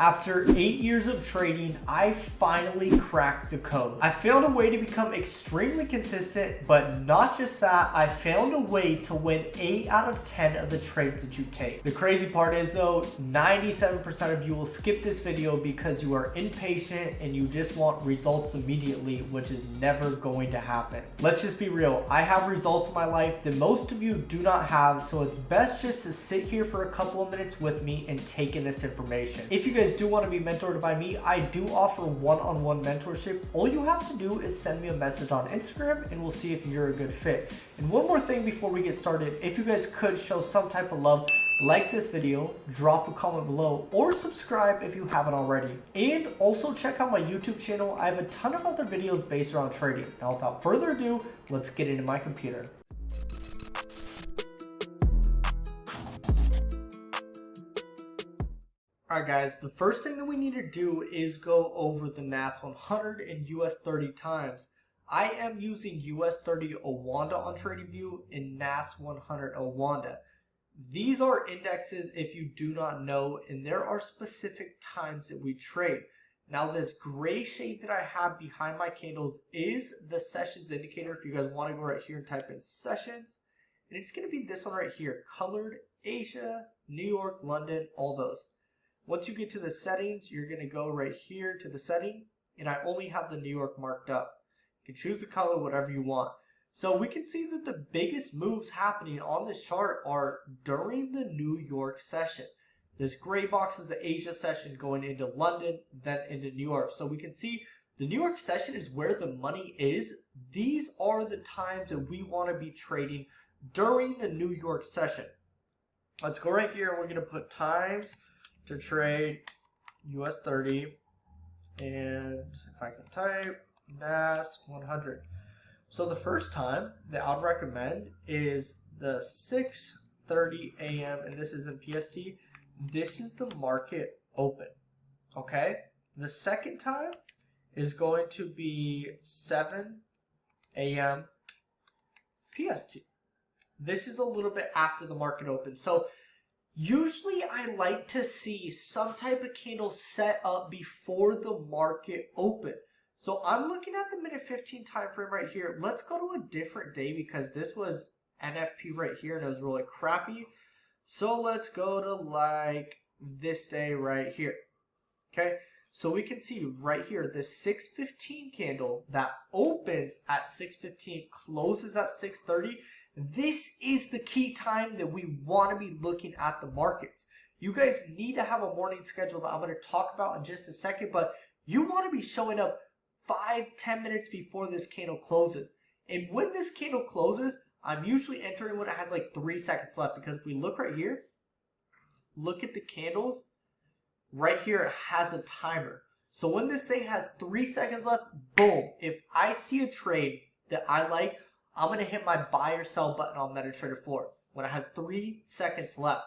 After 8 years of trading, I finally cracked the code. I found a way to become extremely consistent, but not just that, I found a way to win 8 out of 10 of the trades that you take. The crazy part is though, 97% of you will skip this video because you are impatient and you just want results immediately, which is never going to happen. Let's just be real. I have results in my life that most of you do not have, so it's best just to sit here for a couple of minutes with me and take in this information. If you guys do want to be mentored by me, I do offer one-on-one mentorship. All you have to do is send me a message on Instagram and we'll see if you're a good fit. And one more thing before we get started, if you guys could show some type of love, like this video, drop a comment below, or subscribe if you haven't already. And also check out my YouTube channel. I have a ton of other videos based around trading. Now without further ado, let's get into my computer. Alright guys, the first thing that we need to do is go over the NAS 100 and US 30 times. I am using US 30 Owanda on TradingView and NAS 100 Owanda. These are indexes if you do not know, and there are specific times that we trade. Now this gray shade that I have behind my candles is the sessions indicator. If you guys want to go right here and type in sessions, and it's going to be this one right here, colored Asia, New York, London, all those. Once you get to the settings, you're going to go right here to the setting, and I only have the New York marked up. You can choose the color, whatever you want. So we can see that the biggest moves happening on this chart are during the New York session. This gray box is the Asia session going into London, then into New York. So we can see the New York session is where the money is. These are the times that we want to be trading during the New York session. Let's go right here, and we're going to put times to trade US 30, and if I can type NAS 100. So the first time that I would recommend is the 6:30 a.m. and this is in PST. This is the market open. Okay. The second time is going to be 7 a.m. PST. This is a little bit after the market open. So usually I like to see some type of candle set up before the market open. So I'm looking at the minute 15 time frame right here. Let's go to a different day because this was NFP right here and it was really crappy. So let's go to like this day right here. Okay, so we can see right here the 6:15 candle that opens at 6:15, closes at 6:30. This is the key time that we want to be looking at the markets. You guys need to have a morning schedule that I'm going to talk about in just a second, but you want to be showing up 5-10 minutes before this candle closes. And when this candle closes, I'm usually entering when it has like 3 seconds left, because if we look right here, look at the candles, right here it has a timer. So when this thing has 3 seconds left, boom, if I see a trade that I like, I'm going to hit my buy or sell button on MetaTrader 4 when it has 3 seconds left.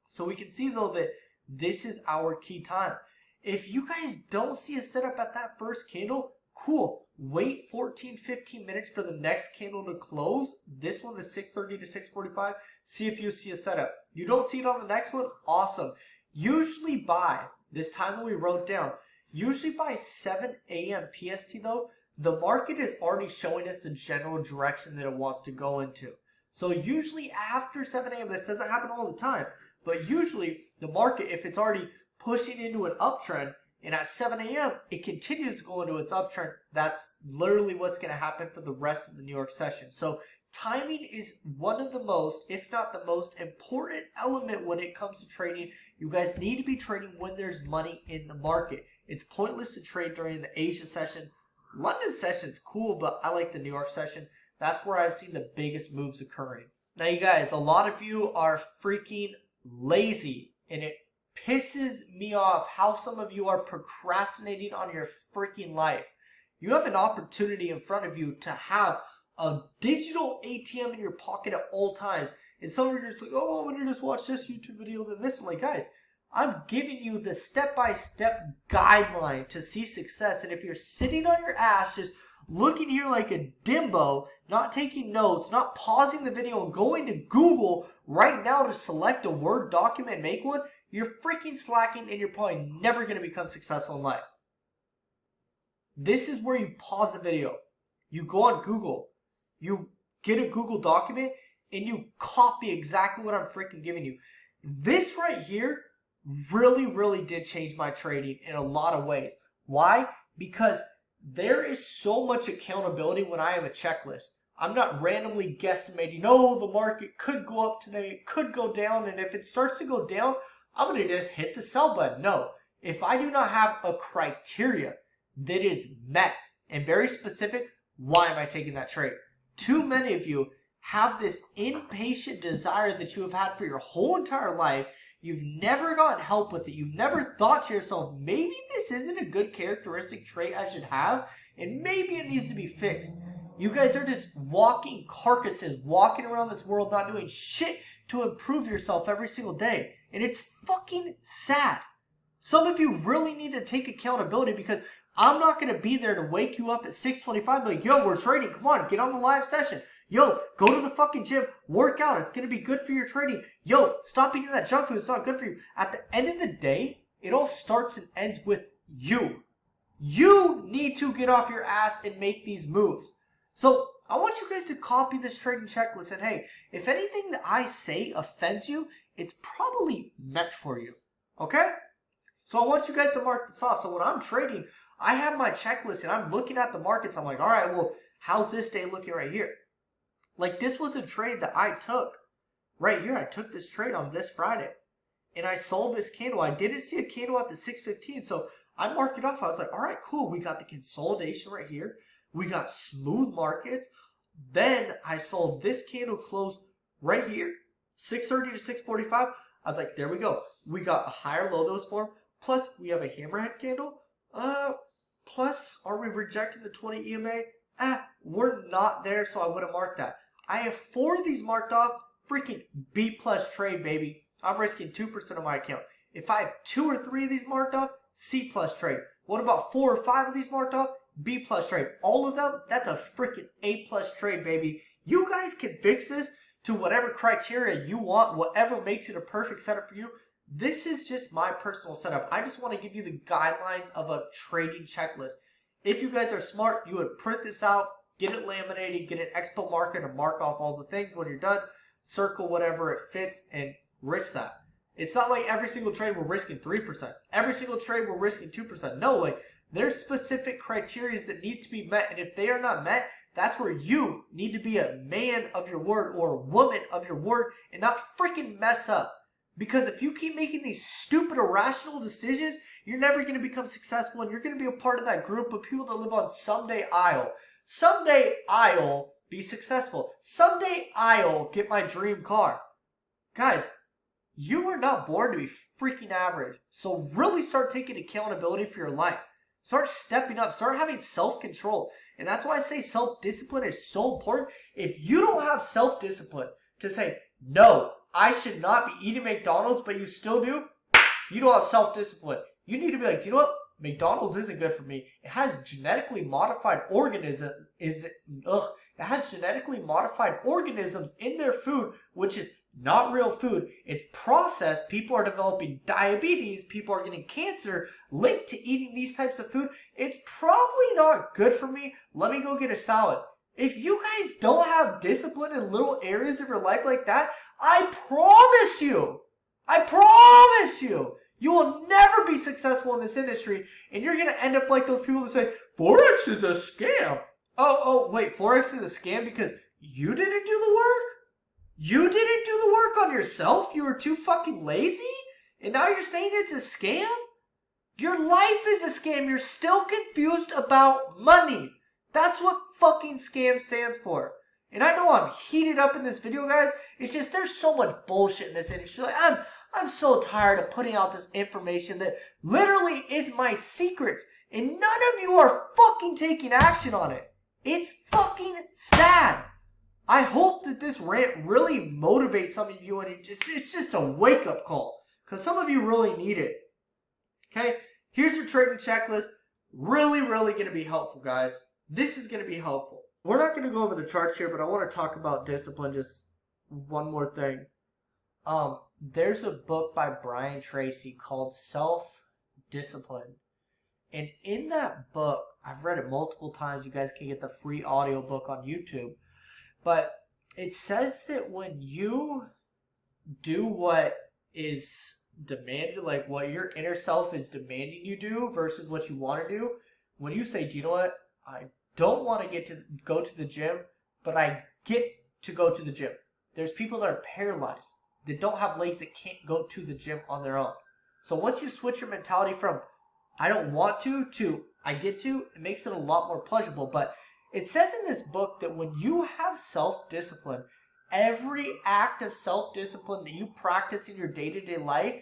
So we can see though that this is our key time. If you guys don't see a setup at that first candle, cool. Wait 14-15 minutes for the next candle to close. This one is 6:30 to 6:45. See if you see a setup. You don't see it on the next one? Awesome. Usually by this time that we wrote down, usually by 7 a.m. PST though, the market is already showing us the general direction that it wants to go into. So usually after 7 a.m., this doesn't happen all the time, but usually the market, if it's already pushing into an uptrend, and at 7 a.m. it continues to go into its uptrend, that's literally what's going to happen for the rest of the New York session. So timing is one of the most, if not the most important element when it comes to trading. You guys need to be trading when there's money in the market. It's pointless to trade during the Asia session. London session's cool, but I like the New York session. That's where I've seen the biggest moves occurring. Now you guys, a lot of you are freaking lazy, and it pisses me off how some of you are procrastinating on your freaking life. You have an opportunity in front of you to have a digital ATM in your pocket at all times. And some of you are just like, oh, I'm going to just watch this YouTube video, then this. I'm like, guys, I'm giving you the step-by-step guideline to see success. And if you're sitting on your ass just looking here like a dimbo, not taking notes, not pausing the video and going to Google right now to select a Word document and make one, you're freaking slacking and you're probably never going to become successful in life. This is where you pause the video. You go on Google. You get a Google document and you copy exactly what I'm freaking giving you. This right here really, really did change my trading in a lot of ways. Why? Because there is so much accountability when I have a checklist. I'm not randomly guesstimating, no, the market could go up today, it could go down, and if it starts to go down, I'm going to just hit the sell button. No, if I do not have a criteria that is met and very specific, why am I taking that trade? Too many of you have this impatient desire that you have had for your whole entire life. You've never gotten help with it. You've never thought to yourself, maybe this isn't a good characteristic trait I should have, and maybe it needs to be fixed. You guys are just walking carcasses, walking around this world, not doing shit to improve yourself every single day. And it's fucking sad. Some of you really need to take accountability, because I'm not going to be there to wake you up at 6:25 like, yo, we're trading. Come on, get on the live session. Yo, go to the fucking gym, work out. It's going to be good for your trading. Yo, stop eating that junk food. It's not good for you. At the end of the day, it all starts and ends with you. You need to get off your ass and make these moves. So I want you guys to copy this trading checklist. And hey, if anything that I say offends you, it's probably meant for you. Okay? So I want you guys to mark this off. So when I'm trading, I have my checklist and I'm looking at the markets. I'm like, all right, well, how's this day looking right here? Like, this was a trade that I took right here. I took this trade on this Friday and I sold this candle. I didn't see a candle at the 6:15, so I marked it off. I was like, all right, cool. We got the consolidation right here. We got smooth markets. Then I sold this candle close right here, 6:30 to 6:45. I was like, there we go. We got a higher low that was formed. Plus, we have a hammerhead candle. Plus, are we rejecting the 20 EMA? We're not there, so I would have marked that. I have 4 of these marked off. Freaking B plus trade, baby. I'm risking 2% of my account. If I have 2 or 3 of these marked off, C plus trade. What about 4 or 5 of these marked off? B plus trade. All of them, that's a freaking A plus trade, baby. You guys can fix this to whatever criteria you want, whatever makes it a perfect setup for you. This is just my personal setup. I just want to give you the guidelines of a trading checklist. If you guys are smart, you would print this out, get it laminated, get an expo marker to mark off all the things. When you're done, circle whatever it fits and risk that. It's not like every single trade we're risking 3%. Every single trade we're risking 2%. No, like, there's specific criteria that need to be met, and if they are not met, that's where you need to be a man of your word or a woman of your word and not freaking mess up. Because if you keep making these stupid, irrational decisions, you're never going to become successful, and you're going to be a part of that group of people that live on someday I'll. Someday I'll be successful. Someday I'll get my dream car. Guys, you are not born to be freaking average. So really start taking accountability for your life. Start stepping up. Start having self-control. And that's why I say self-discipline is so important. If you don't have self-discipline to say, no, I should not be eating McDonald's, but you still do, you don't have self-discipline. You need to be like, you know what? McDonald's isn't good for me. It has genetically modified organisms. It has genetically modified organisms in their food, which is not real food. It's processed. People are developing diabetes. People are getting cancer linked to eating these types of food. It's probably not good for me. Let me go get a salad. If you guys don't have discipline in little areas of your life like that, I promise you, you will never be successful in this industry, and you're going to end up like those people that say, Forex is a scam. Oh, wait, Forex is a scam because you didn't do the work? You didn't do the work on yourself? You were too fucking lazy? And now you're saying it's a scam? Your life is a scam. You're still confused about money. That's what fucking scam stands for. And I know I'm heated up in this video, guys. It's just there's so much bullshit in this industry. Like, I'm so tired of putting out this information that literally is my secrets. And none of you are fucking taking action on it. It's fucking sad. I hope that this rant really motivates some of you, and it's just a wake-up call. Because some of you really need it. Okay? Here's your trading checklist. Really, really going to be helpful, guys. This is going to be helpful. We're not going to go over the charts here, but I want to talk about discipline, just one more thing. there's a book by Brian Tracy called Self-Discipline. And in that book, I've read it multiple times. You guys can get the free audio book on YouTube. But it says that when you do what is demanded, like what your inner self is demanding you do versus what you want to do, when you say, do you know what, I don't want to go to the gym, but I get to go to the gym. There's people that are paralyzed, that don't have legs, that can't go to the gym on their own. So once you switch your mentality from I don't want to I get to, it makes it a lot more pleasurable. But it says in this book that when you have self-discipline, every act of self-discipline that you practice in your day-to-day life,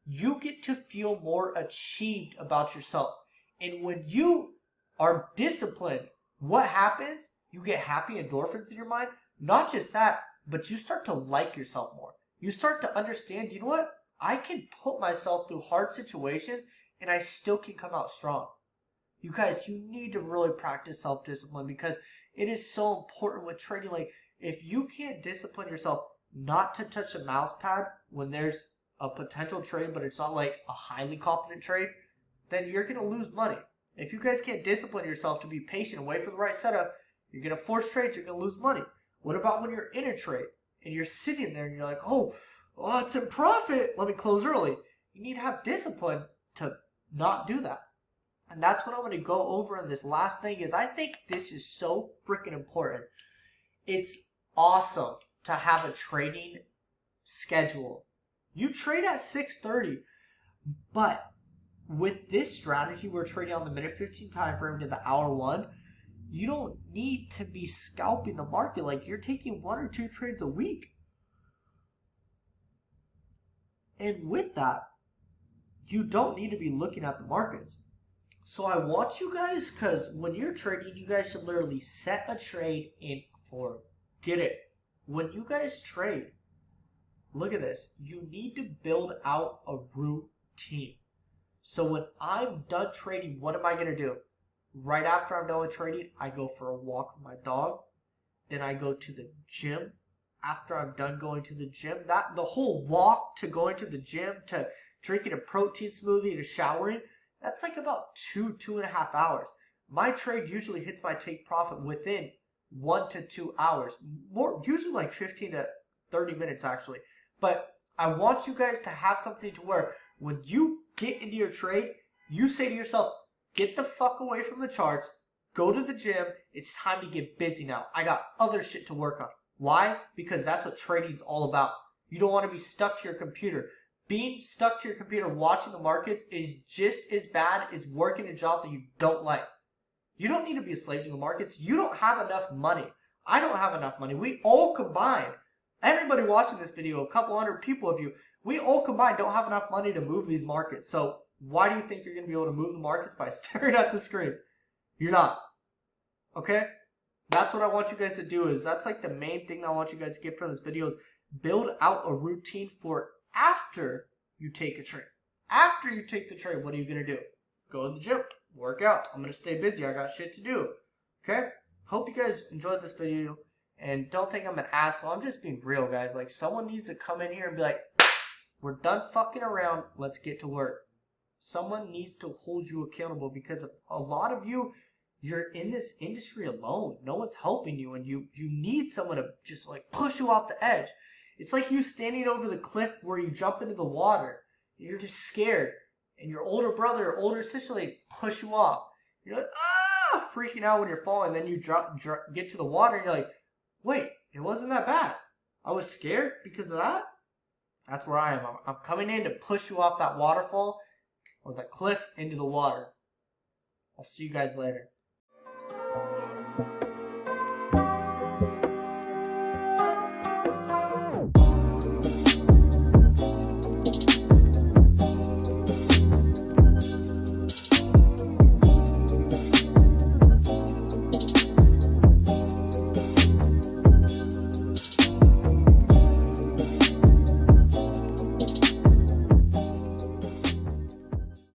you get to feel more achieved about yourself. And when you are disciplined, what happens? You get happy endorphins in your mind. Not just that, but you start to like yourself more. You start to understand, you know what? I can put myself through hard situations and I still can come out strong. You guys, you need to really practice self-discipline because it is so important with trading. Like, if you can't discipline yourself not to touch a mouse pad when there's a potential trade, but it's not like a highly confident trade, then you're going to lose money. If you guys can't discipline yourself to be patient and wait for the right setup, you're going to force trades, you're going to lose money. What about when you're in a trade and you're sitting there and you're like, oh, it's in profit, let me close early. You need to have discipline to not do that. And that's what I'm going to go over in this last thing is I think this is so freaking important. It's awesome to have a trading schedule. You trade at 6:30, but with this strategy, we're trading on the minute 15 time frame to the hour 1. You don't need to be scalping the market. Like, you're taking 1 or 2 trades a week. And with that, you don't need to be looking at the markets. So I want you guys, because when you're trading, you guys should literally set a trade and forget it. When you guys trade, look at this. You need to build out a routine. So when I'm done trading, what am I going to do? Right after I'm done with trading, I go for a walk with my dog. Then I go to the gym. After I'm done going to the gym, the whole walk to going to the gym to drinking a protein smoothie to showering, that's like about 2.5 hours. My trade usually hits my take profit within 1 to 2 hours. More, usually like 15 to 30 minutes actually. But I want you guys to have something to where when you get into your trade, you say to yourself, get the fuck away from the charts, go to the gym, it's time to get busy now. I got other shit to work on. Why? Because that's what trading's all about. You don't want to be stuck to your computer. Being stuck to your computer watching the markets is just as bad as working a job that you don't like. You don't need to be a slave to the markets. You don't have enough money. I don't have enough money. We all combined, everybody watching this video, a couple hundred people of you, we all combined don't have enough money to move these markets. So why do you think you're going to be able to move the markets by staring at the screen? You're not. Okay? That's what I want you guys to do. That's like the main thing I want you guys to get from this video is build out a routine for after you take a trade. After you take the trade, what are you going to do? Go to the gym. Work out. I'm going to stay busy. I got shit to do. Okay? Hope you guys enjoyed this video. And don't think I'm an asshole. I'm just being real, guys. Like, someone needs to come in here and be like, we're done fucking around. Let's get to work. Someone needs to hold you accountable because a lot of you, you're in this industry alone. No one's helping you, and you need someone to just like push you off the edge. It's like you standing over the cliff where you jump into the water. You're just scared, and your older brother or older sister like push you off. You're like, freaking out when you're falling. Then you get to the water, and you're like, wait, it wasn't that bad. I was scared because of that. That's where I am. I'm coming in to push you off that waterfall or that cliff into the water. I'll see you guys later.